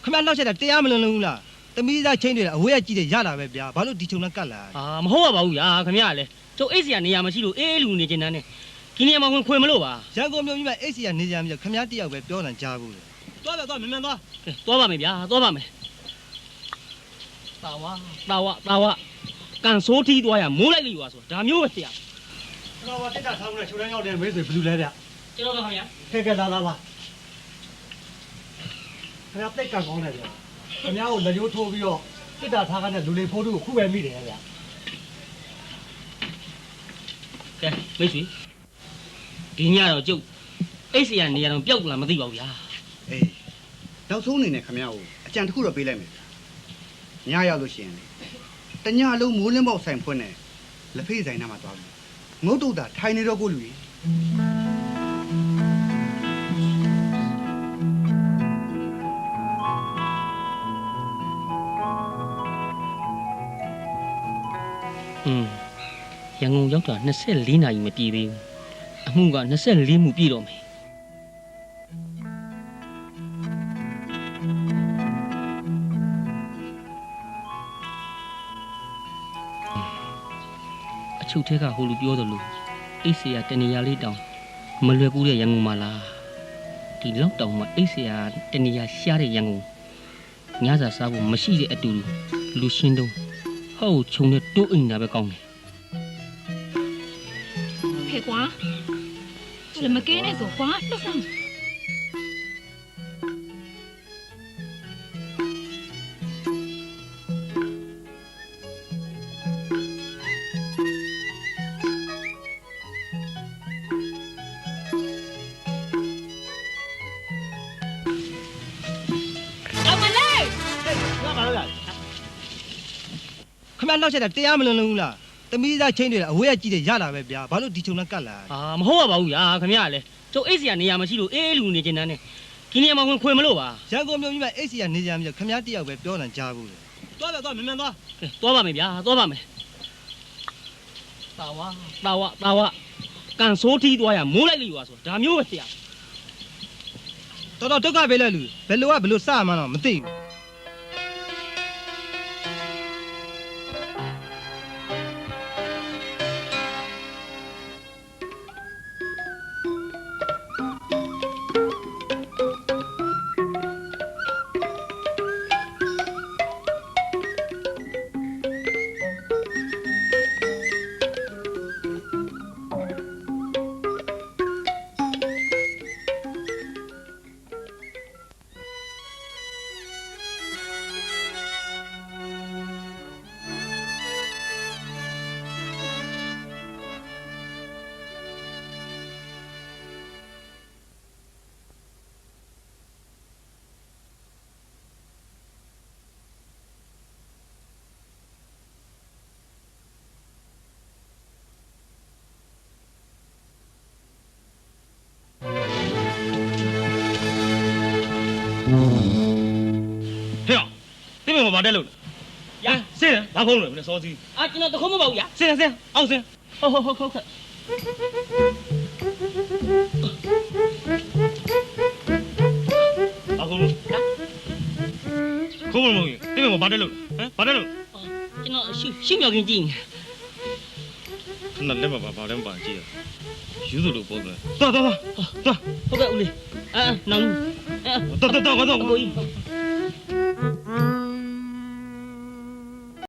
ခမနောက်ချက်တာတရားမလွန်လုံးဘူးလားသမီးသားချင်းတွေအဝေးကကြည့်တယ်ရလာပဲဗျာဘာလို့ဒီချုံနဲ့ကတ်လာမဟုတ်ပါဘူးဗျာခင်ဗျာလေကျုပ်အိတ်စီကနေရာမရှိလို့အေးလူနေကျင်တန်းနဲ့ဒီနေရာမှာဝင်ခွေမလို့ပါရန်ကုန်မြို့ကြီးမှာအိတ်စီကနေကြမျိုးခမတယောက်ပဲပြောနိုင်ကြဘူးလေသွားမြန်မြန်သွားသွားပါမယ်ဗျာသွားပါမယ်တာဝကန်ဆိုးထီးသွားရမိုးလိုက်လိရွာဆိုဒါမျိုးပဲဆရာကျွန်တော်ကတက်တာထားမှုနဲ့ချိုးတန်းရောက်တယ်မေးဆိုဘယ်လိုလဲဗျကျွန်တော်ကခင်ဗျာကဲလာခင်ဗျာတိတ်ကကောင်းတယ်ဗျခင်ဗျားကိုလက်ရိုးထိုးပြီးတော့တက်တာထားတဲ့လူလေးဖိုးတို့ကိုခုပဲမိတယ်ဗျကဲမိတ်ဆွေဒီညတော့ကျုပ်အိတ်စီကနေရာတော့ပျောက်လာမသိပါဘူးဗျာအေးနောက်ဆုံးအနေနဲ့ခင်ဗျားကိုအကြံတစ်ခုတော့ပေးလိုက်မယ်ဗျညရောက်လို့ရှိရင်တညလုံးမိုးလင်းပေါက်ဆိုင်ဖွင့်နေလက်ဖေးဆိုင်နားမှာသွားပြီငုတ်တုတ်တာထိုင်နေတော့ကိုလူကြီးရန်ကုန်ရောက်တာ24နာရီမပြည့်သေးဘူးအမှုက24မှုပြည့်တော့မယ်အချုပ်ထဲကဟိုလူပြောတယ်လို့အိတ်ဆရာတနေရာလေးတောင်မလွယ်ကူတဲ့ရန်ကုန်မှာလားဒီလောက်တောင်မှအိတ်ဆရာတနေရာရှားတဲ့ရန်ကုန်ညစာစားဖို့မရှိတဲ့အတူလူရှင်းတော့ဟောက်ခြုံနဲ့တိုးအိမ်တာပဲကောင်းတယ်ဖေကွာ这么给那说话都上ခမနောက်ချက်တာတရားမလွန်လုံးဘူးလားသမီးသားချင်းတွေအဝေးကကြည့်တယ်ရလာပဲဗျာဘာလို့ဒီချုံနဲ့ကတ်လာမဟုတ်ပါဘူးဗျာခင်ဗျာလေကျုပ်အိတ်စီကနေရာမရှိလို့အေးလူနေကျင်တန်းနဲ့ဒီနေရာမှာဝင်ခွေမလို့ပါရန်ကုန်မြို့ကြီးမှာအိတ်စီကနေကြမျိုးခမတယောက်ပဲပြောနိုင်ကြဘူးလေသွားမြန်သွားသွားပါမယ်ဗျာသွားပါမယ်တာဝကန်ဆိုးထီးသွားရမိုးလိုက်လိရွာဆိုဒါမျိုးပဲဆရာတော်ဒုက္ခပေးလိုက်လူဘယ်လိုကဘယ်လိုစမှန်းတော့မသိဘူးဘာတက်လို့ရဆင်းဘာဖုံးလို့မလဲစောစီကျွန်တော်တခုံးမပါဘူးဗျာဆင်းအောင်ဆင်းဟုတ်အခုလို့ခုံးမလို့ဒီမှာဘာတက်လို့ဘာတက်လို့ကျွန်တော်ရှုမြောက်ကင်းကြည့်ခဏလက်မဘာလဲမပါကြည့်ရယူသလိုပေါ့ကွာသွားဟုတ်ကဲ့ဦးလေးနောင်သွားကိုကြီး